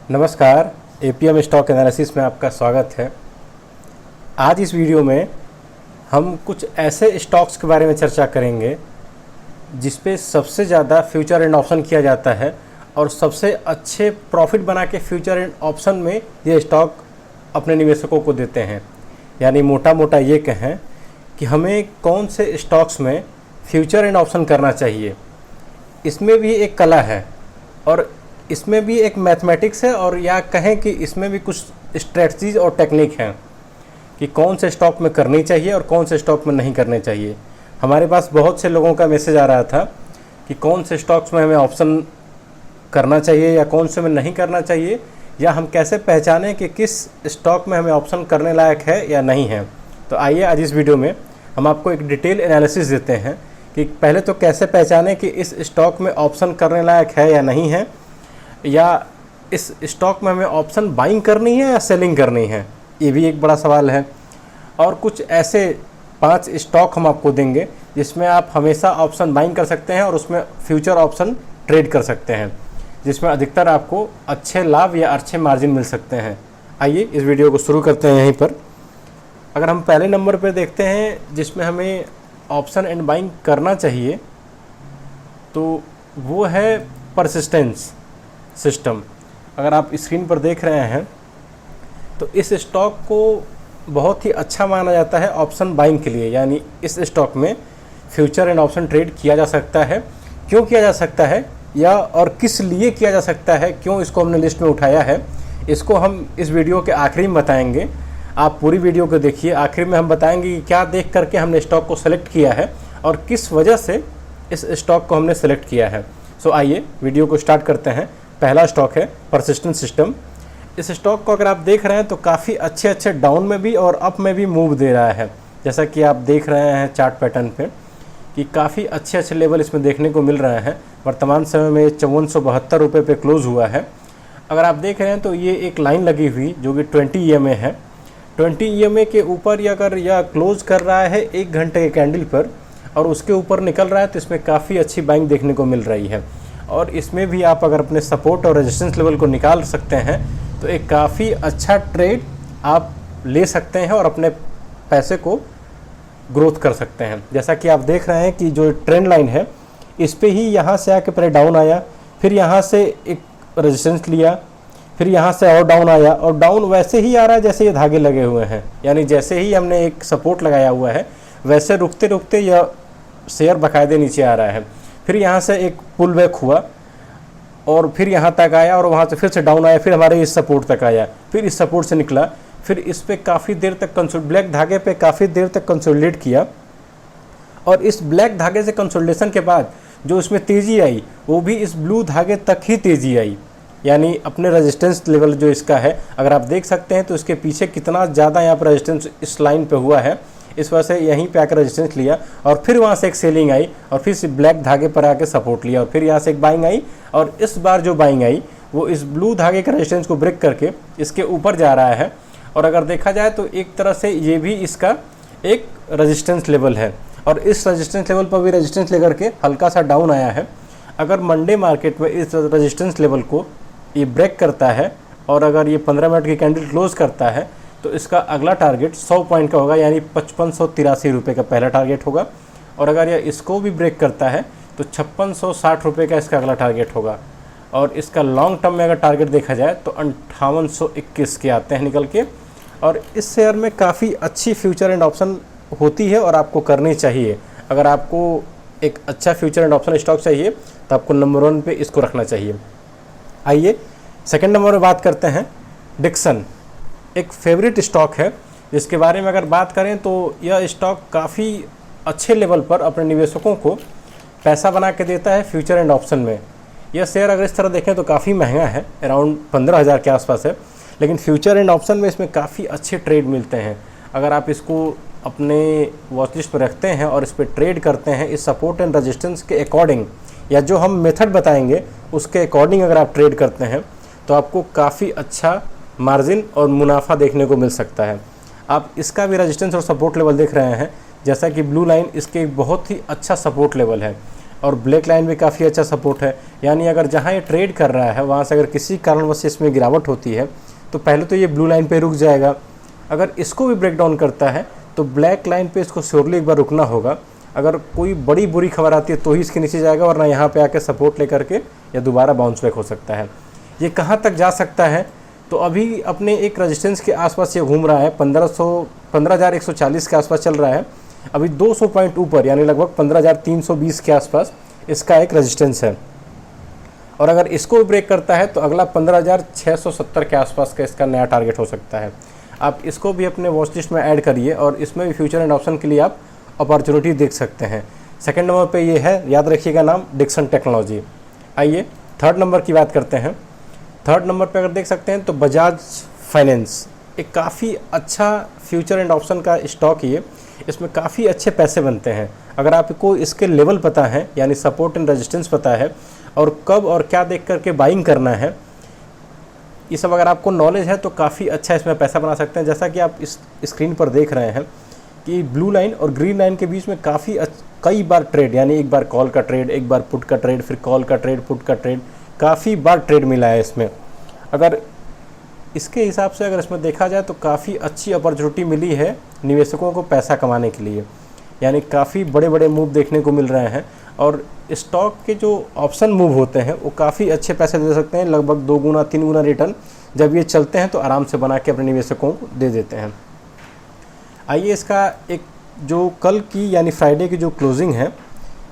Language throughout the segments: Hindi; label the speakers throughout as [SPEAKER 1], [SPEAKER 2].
[SPEAKER 1] नमस्कार, एपीएम स्टॉक एनालिसिस में आपका स्वागत है। आज इस वीडियो में हम कुछ ऐसे स्टॉक्स के बारे में चर्चा करेंगे जिस पे सबसे ज़्यादा फ्यूचर एंड ऑप्शन किया जाता है और सबसे अच्छे प्रॉफिट बना के फ्यूचर एंड ऑप्शन में ये स्टॉक अपने निवेशकों को देते हैं। यानी मोटा मोटा ये कहें कि हमें कौन से स्टॉक्स में फ्यूचर एंड ऑप्शन करना चाहिए। इसमें भी एक कला है और इसमें भी एक मैथमेटिक्स है, और या कहें कि इसमें भी कुछ स्ट्रेटजीज और टेक्निक हैं कि कौन से स्टॉक में करनी चाहिए और कौन से स्टॉक में नहीं करने चाहिए। हमारे पास बहुत से लोगों का मैसेज आ रहा था कि कौन से स्टॉक्स में हमें ऑप्शन करना चाहिए या कौन से में नहीं करना चाहिए, या हम कैसे पहचानें कि किस स्टॉक में हमें ऑप्शन करने लायक है या नहीं है। तो आइए आज इस वीडियो में हम आपको एक डिटेल एनालिसिस देते हैं कि पहले तो कैसे पहचानें कि इस स्टॉक में ऑप्शन करने लायक है या नहीं है, या इस स्टॉक में हमें ऑप्शन बाइंग करनी है या सेलिंग करनी है, ये भी एक बड़ा सवाल है। और कुछ ऐसे 5 स्टॉक हम आपको देंगे जिसमें आप हमेशा ऑप्शन बाइंग कर सकते हैं और उसमें फ्यूचर ऑप्शन ट्रेड कर सकते हैं, जिसमें अधिकतर आपको अच्छे लाभ या अच्छे मार्जिन मिल सकते हैं। आइए इस वीडियो को शुरू करते हैं यहीं पर। अगर हम पहले नंबर पर देखते हैं जिसमें हमें ऑप्शन एंड बाइंग करना चाहिए, तो वो है परसिस्टेंस सिस्टम। अगर आप स्क्रीन पर देख रहे हैं तो इस स्टॉक को बहुत ही अच्छा माना जाता है ऑप्शन बाइंग के लिए। यानी इस स्टॉक में फ्यूचर एंड ऑप्शन ट्रेड किया जा सकता है। क्यों किया जा सकता है या और किस लिए किया जा सकता है, क्यों इसको हमने लिस्ट में उठाया है, इसको हम इस वीडियो के आखिरी में बताएंगे। आप पूरी वीडियो को देखिए, आखिर में हम बताएंगे कि क्या देख करके हमने स्टॉक को सेलेक्ट किया है और किस वजह से इस स्टॉक को हमने सेलेक्ट किया है। सो आइए वीडियो को स्टार्ट करते हैं। पहला स्टॉक है परसिस्टेंट सिस्टम। इस स्टॉक को अगर आप देख रहे हैं तो काफ़ी अच्छे डाउन में भी और अप में भी मूव दे रहा है। जैसा कि आप देख रहे हैं चार्ट पैटर्न पे कि काफ़ी अच्छे लेवल इसमें देखने को मिल रहे हैं। वर्तमान समय में 5472 रुपये पे क्लोज़ हुआ है। अगर आप देख रहे हैं तो ये एक लाइन लगी हुई जो कि 20 EMA है। 20 EMA के ऊपर अगर यह क्लोज़ कर रहा है 1 घंटे के कैंडल पर और उसके ऊपर निकल रहा है तो इसमें काफ़ी अच्छी बाइंग देखने को मिल रही है। और इसमें भी आप अगर अपने सपोर्ट और रेजिस्टेंस लेवल को निकाल सकते हैं तो एक काफ़ी अच्छा ट्रेड आप ले सकते हैं और अपने पैसे को ग्रोथ कर सकते हैं। जैसा कि आप देख रहे हैं कि जो ट्रेंड लाइन है इस पे ही यहाँ से आके पहले डाउन आया, फिर यहाँ से एक रेजिस्टेंस लिया, फिर यहाँ से और डाउन आया, और डाउन वैसे ही आ रहा है जैसे ये धागे लगे हुए हैं। यानी जैसे ही हमने एक सपोर्ट लगाया हुआ है वैसे रुकते रुकते यह शेयर बाकायदे नीचे आ रहा है। फिर यहाँ से एक पुल बैक हुआ और फिर यहाँ तक आया और वहाँ से फिर से डाउन आया, फिर हमारे इस सपोर्ट तक आया, फिर इस सपोर्ट से निकला, फिर इस पे काफ़ी देर तक ब्लैक धागे पे काफ़ी देर तक कंसोलिडेट किया। और इस ब्लैक धागे से कंसोलिडेशन के बाद जो इसमें तेज़ी आई वो भी इस ब्लू धागे तक ही तेज़ी आई। यानी अपने रेजिस्टेंस लेवल जो इसका है अगर आप देख सकते हैं तो इसके पीछे कितना ज़्यादा यहाँ पर रेजिस्टेंस इस लाइन पे हुआ है। इस वजह से यहीं पे आकर रेजिस्टेंस लिया और फिर वहाँ से एक सेलिंग आई और फिर से ब्लैक धागे पर आके सपोर्ट लिया और फिर यहाँ से एक बाइंग आई, और इस बार जो बाइंग आई वो इस ब्लू धागे के रेजिस्टेंस को ब्रेक करके इसके ऊपर जा रहा है। और अगर देखा जाए तो एक तरह से ये भी इसका एक रेजिस्टेंस लेवल है, और इस रेजिस्टेंस लेवल पर भी रेजिस्टेंस लेकर के हल्का सा डाउन आया है। अगर मंडे मार्केट में इस रेजिस्टेंस लेवल को ये ब्रेक करता है और अगर ये 15 मिनट की कैंडल क्लोज करता है तो इसका अगला टारगेट 100 पॉइंट का होगा, यानी 5583 रुपये का पहला टारगेट होगा। और अगर यह इसको भी ब्रेक करता है तो 5660 रुपये का इसका अगला टारगेट होगा। और इसका लॉन्ग टर्म में अगर टारगेट देखा जाए तो 5821 के आते हैं निकल के। और इस शेयर में काफ़ी अच्छी फ्यूचर एंड ऑप्शन होती है और आपको करनी चाहिए। अगर आपको एक अच्छा फ्यूचर एंड ऑप्शन स्टॉक चाहिए तो आपको नंबर 1 पे इसको रखना चाहिए। आइए सेकेंड नंबर में बात करते हैं। डिक्सन एक फेवरेट स्टॉक है जिसके बारे में अगर बात करें तो यह स्टॉक काफ़ी अच्छे लेवल पर अपने निवेशकों को पैसा बना के देता है फ्यूचर एंड ऑप्शन में। यह शेयर अगर इस तरह देखें तो काफ़ी महंगा है, अराउंड 15,000 के आसपास है, लेकिन फ्यूचर एंड ऑप्शन में इसमें काफ़ी अच्छे ट्रेड मिलते हैं। अगर आप इसको अपने वॉच लिस्ट पर रखते हैं और इस पर ट्रेड करते हैं इस सपोर्ट एंड रेजिस्टेंस के अकॉर्डिंग, या जो हम मेथड बताएंगे उसके अकॉर्डिंग अगर आप ट्रेड करते हैं तो आपको काफ़ी अच्छा मार्जिन और मुनाफा देखने को मिल सकता है। आप इसका भी रेजिस्टेंस और सपोर्ट लेवल देख रहे हैं, जैसा कि ब्लू लाइन इसके एक बहुत ही अच्छा सपोर्ट लेवल है। और ब्लैक लाइन भी काफ़ी अच्छा सपोर्ट है। यानी अगर जहाँ ये ट्रेड कर रहा है वहाँ से अगर किसी कारणवश इसमें गिरावट होती है तो पहले तो ये ब्लू लाइन पे रुक जाएगा। अगर इसको भी ब्रेक डाउन करता है तो ब्लैक लाइन पे इसको श्योरली एक बार रुकना होगा। अगर कोई बड़ी बुरी खबर आती है तो ही इसके नीचे जाएगा, वरना यहाँ पे आके सपोर्ट लेकर के या दोबारा बाउंस बैक हो सकता है। ये कहाँ तक जा सकता है, तो अभी अपने एक रेजिस्टेंस के आसपास ये घूम रहा है, 15,140 के आसपास चल रहा है। अभी 200 पॉइंट ऊपर यानी लगभग 15,320 के आसपास इसका एक रेजिस्टेंस है। और अगर इसको ब्रेक करता है तो अगला 15,670 के आसपास का इसका नया टारगेट हो सकता है। आप इसको भी अपने वॉच लिस्ट में ऐड करिए और इसमें भी फ्यूचर एंड ऑप्शन के लिए आप अपॉर्चुनिटी देख सकते हैं। सेकंड नंबर पे ये है, याद रखिएगा नाम, डिक्सन टेक्नोलॉजी। आइए थर्ड नंबर की बात करते हैं। थर्ड नंबर पे अगर देख सकते हैं तो बजाज फाइनेंस एक काफ़ी अच्छा फ्यूचर एंड ऑप्शन का स्टॉक है। इसमें काफ़ी अच्छे पैसे बनते हैं अगर आपको इसके लेवल पता है, यानी सपोर्ट एंड रेजिस्टेंस पता है और कब और क्या देख करके बाइंग करना है, ये सब अगर आपको नॉलेज है तो काफ़ी अच्छा इसमें पैसा बना सकते हैं। जैसा कि आप इस स्क्रीन पर देख रहे हैं कि ब्लू लाइन और ग्रीन लाइन के बीच में काफ़ी कई बार ट्रेड, यानी एक बार कॉल का ट्रेड, एक बार पुट का ट्रेड, फिर कॉल का ट्रेड, पुट का ट्रेड, काफ़ी बार ट्रेड मिला है इसमें। अगर इसके हिसाब से अगर इसमें देखा जाए तो काफ़ी अच्छी अपॉर्चुनिटी मिली है निवेशकों को पैसा कमाने के लिए, यानी काफ़ी बड़े बड़े मूव देखने को मिल रहे हैं। और स्टॉक के जो ऑप्शन मूव होते हैं वो काफ़ी अच्छे पैसे दे सकते हैं, लगभग 2 गुना 3 गुना रिटर्न जब ये चलते हैं तो आराम से बना के अपने निवेशकों को दे देते हैं। आइए इसका एक जो कल की यानी फ्राइडे की जो क्लोजिंग है,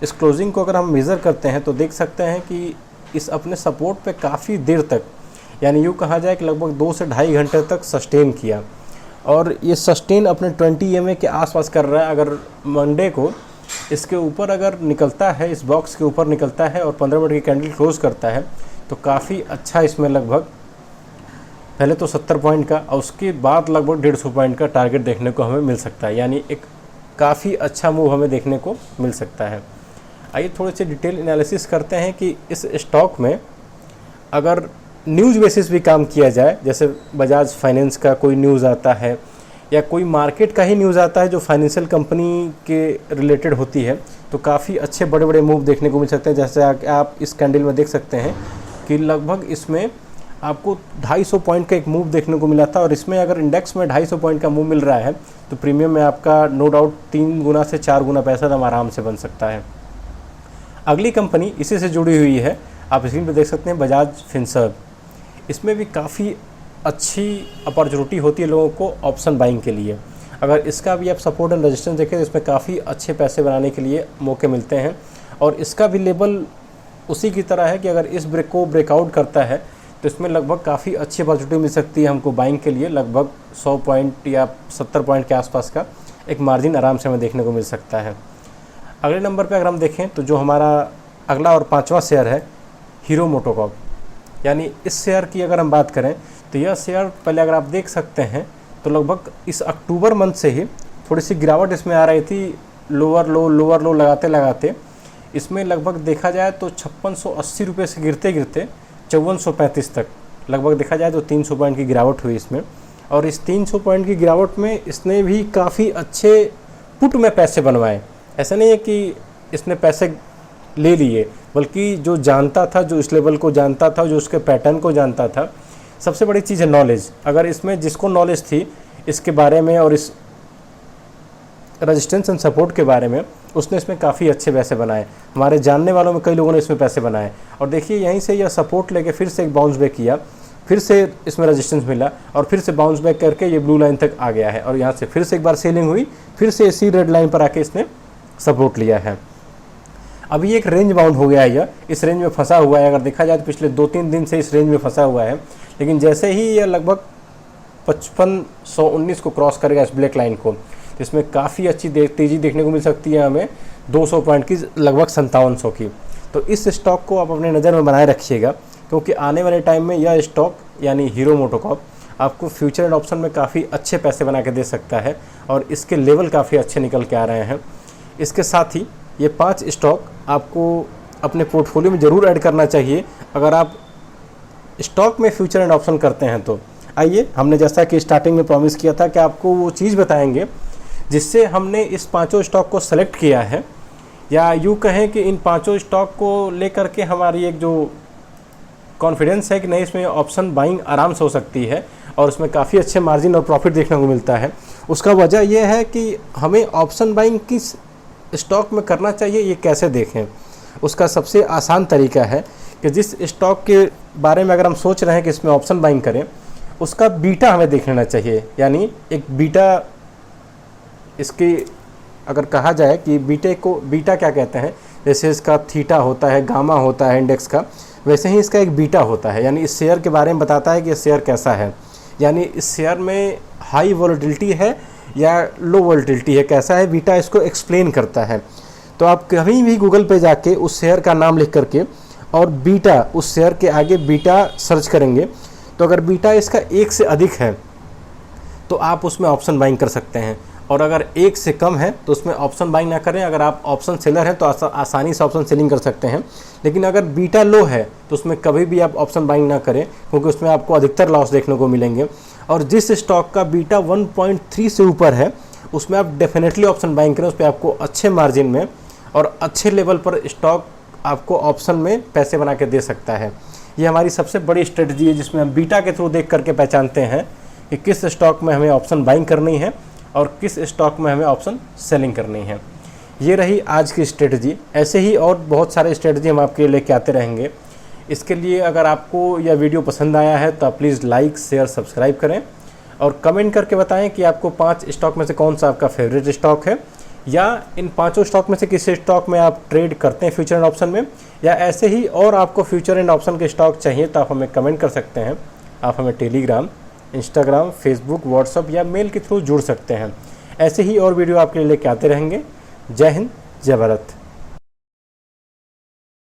[SPEAKER 1] इस क्लोजिंग को अगर हम मेज़र करते हैं तो देख सकते हैं कि इस अपने सपोर्ट पे काफ़ी देर तक, यानी यूँ कहा जाए कि लगभग 2 से ढाई घंटे तक सस्टेन किया और ये सस्टेन अपने 20 EMA के आसपास कर रहा है। अगर मंडे को इसके ऊपर अगर निकलता है, इस बॉक्स के ऊपर निकलता है और 15 मिनट की कैंडल क्लोज करता है तो काफ़ी अच्छा इसमें लगभग पहले तो 70 पॉइंट का और उसके बाद लगभग 150 पॉइंट का टारगेट देखने को हमें मिल सकता है, यानी एक काफ़ी अच्छा मूव हमें देखने को मिल सकता है। आइए थोड़े से डिटेल एनालिसिस करते हैं कि इस स्टॉक में अगर न्यूज़ बेसिस भी काम किया जाए, जैसे बजाज फाइनेंस का कोई न्यूज़ आता है या कोई मार्केट का ही न्यूज़ आता है जो फाइनेंशियल कंपनी के रिलेटेड होती है, तो काफ़ी अच्छे बड़े बड़े मूव देखने को मिल सकते हैं। जैसे आप इस कैंडल में देख सकते हैं कि लगभग इसमें आपको 250 पॉइंट का एक मूव देखने को मिला था और इसमें अगर इंडेक्स में 250 पॉइंट का मूव मिल रहा है तो प्रीमियम में आपका नो डाउट 3 गुना से 4 गुना पैसा दम आराम से बन सकता है। अगली कंपनी इसी से जुड़ी हुई है, आप स्क्रीन पर देख सकते हैं, बजाज फिनसर्व। इसमें भी काफ़ी अच्छी अपॉर्चुनिटी होती है लोगों को ऑप्शन बाइंग के लिए। अगर इसका भी आप सपोर्ट एंड रेजिस्टेंस देखें तो इसमें काफ़ी अच्छे पैसे बनाने के लिए मौके मिलते हैं और इसका भी लेवल उसी की तरह है कि अगर इस ब्रेक को ब्रेकआउट करता है तो इसमें लगभग काफ़ी अच्छी अपॉर्चुनिटी मिल सकती है हमको बाइंग के लिए। लगभग 100 पॉइंट या 70 पॉइंट के आसपास का एक मार्जिन आराम से हमें देखने को मिल सकता है। अगले नंबर पे अगर हम देखें तो जो हमारा अगला और 5वां शेयर है हीरो मोटोकॉर्प, यानी इस शेयर की अगर हम बात करें तो यह शेयर पहले अगर आप देख सकते हैं तो लगभग इस अक्टूबर मंथ से ही थोड़ी सी गिरावट इसमें आ रही थी, लोअर लो लगाते लगाते इसमें लगभग देखा जाए तो 5680 रुपये से गिरते गिरते 5435 तक लगभग देखा जाए तो 300 पॉइंट की गिरावट हुई इसमें। और इस 300 पॉइंट की गिरावट में इसने भी काफ़ी अच्छे पुट में पैसे बनवाए। ऐसा नहीं है कि इसने पैसे ले लिए, बल्कि जो जानता था, जो इस लेवल को जानता था, जो उसके पैटर्न को जानता था, सबसे बड़ी चीज़ है नॉलेज। अगर इसमें जिसको नॉलेज थी इसके बारे में और इस रेजिस्टेंस एंड सपोर्ट के बारे में, उसने इसमें काफ़ी अच्छे पैसे बनाए। हमारे जानने वालों में कई लोगों ने इसमें पैसे बनाए और देखिए यहीं से यह सपोर्ट लेके फिर से एक बाउंस बैक किया, फिर से इसमें रेजिस्टेंस मिला और फिर से बाउंस बैक करके ये ब्लू लाइन तक आ गया है और यहाँ से फिर से एक बार सेलिंग हुई, फिर से इसी रेड लाइन पर आके इसने सपोर्ट लिया है। अभी एक रेंज बाउंड हो गया है, यह इस रेंज में फंसा हुआ है। अगर देखा जाए तो पिछले 2-3 दिन से इस रेंज में फंसा हुआ है, लेकिन जैसे ही यह लगभग 5519 को क्रॉस करेगा इस ब्लैक लाइन को, तो इसमें काफ़ी अच्छी तेज़ी देखने को मिल सकती है हमें 200 पॉइंट की, लगभग 5700 की। तो इस स्टॉक को आप अपने नज़र में बनाए रखिएगा, क्योंकि आने वाले टाइम में यह स्टॉक यानी हीरो मोटोकॉर्प आपको फ्यूचर एंड ऑप्शन में काफ़ी अच्छे पैसे बना के दे सकता है और इसके लेवल काफ़ी अच्छे निकल के आ रहे हैं। इसके साथ ही ये 5 स्टॉक आपको अपने पोर्टफोलियो में ज़रूर ऐड करना चाहिए अगर आप स्टॉक में फ्यूचर एंड ऑप्शन करते हैं तो। आइए, हमने जैसा कि स्टार्टिंग में प्रॉमिस किया था कि आपको वो चीज़ बताएंगे जिससे हमने इस 5 स्टॉक को सेलेक्ट किया है या यूँ कहें कि इन पांचों स्टॉक को लेकर के हमारी एक जो कॉन्फिडेंस है कि नहीं, इसमें ऑप्शन बाइंग आराम से हो सकती है और उसमें काफ़ी अच्छे मार्जिन और प्रॉफिट देखने को मिलता है। उसका वजह यह है कि हमें ऑप्शन बाइंग किस स्टॉक में करना चाहिए ये कैसे देखें। उसका सबसे आसान तरीका है कि जिस स्टॉक के बारे में अगर हम सोच रहे हैं कि इसमें ऑप्शन बाइंग करें, उसका बीटा हमें देख लेना चाहिए। यानी एक बीटा, इसकी अगर कहा जाए कि बीटा क्या कहते हैं, जैसे इसका थीटा होता है, गामा होता है इंडेक्स का, वैसे ही इसका एक बीटा होता है। यानी इस शेयर के बारे में बताता है कि ये शेयर कैसा है, यानी इस शेयर में हाई वॉलेटिलिटी है या लो वॉलेटिलिटी है, कैसा है, बीटा इसको एक्सप्लेन करता है। तो आप कहीं भी गूगल पे जाके उस शेयर का नाम लिख करके और बीटा, उस शेयर के आगे बीटा सर्च करेंगे, तो अगर बीटा इसका 1 से अधिक है तो आप उसमें ऑप्शन बाइंग कर सकते हैं, और अगर 1 से कम है तो उसमें ऑप्शन बाइंग ना करें। अगर आप ऑप्शन सेलर हैं तो आसानी से ऑप्शन सेलिंग कर सकते हैं, लेकिन अगर बीटा लो है तो उसमें कभी भी आप ऑप्शन बाइंग ना करें, क्योंकि उसमें आपको अधिकतर लॉस देखने को मिलेंगे। और जिस स्टॉक का बीटा 1.3 से ऊपर है उसमें आप डेफिनेटली ऑप्शन बाइंग करें, उस पर आपको अच्छे मार्जिन में और अच्छे लेवल पर स्टॉक आपको ऑप्शन में पैसे बना के दे सकता है। ये हमारी सबसे बड़ी स्ट्रेटजी है, जिसमें हम बीटा के थ्रू देख करके पहचानते हैं कि किस स्टॉक में हमें ऑप्शन बाइंग करनी है और किस स्टॉक में हमें ऑप्शन सेलिंग करनी है। ये रही आज की स्ट्रेटजी। ऐसे ही और बहुत सारे स्ट्रेटजी हम आपके लिए लेके आते रहेंगे। इसके लिए अगर आपको यह वीडियो पसंद आया है तो आप प्लीज़ लाइक, शेयर, सब्सक्राइब करें और कमेंट करके बताएं कि आपको 5 स्टॉक में से कौन सा आपका फेवरेट स्टॉक है, या इन 5 स्टॉक में से किस स्टॉक में आप ट्रेड करते हैं फ्यूचर एंड ऑप्शन में, या ऐसे ही और आपको फ्यूचर एंड ऑप्शन के स्टॉक चाहिए तो आप हमें कमेंट कर सकते हैं। आप हमें टेलीग्राम, इंस्टाग्राम, फेसबुक, व्हाट्सअप या मेल के थ्रू जुड़ सकते हैं। ऐसे ही और वीडियो आपके लिए लेके आते रहेंगे। जय हिंद, जय भारत।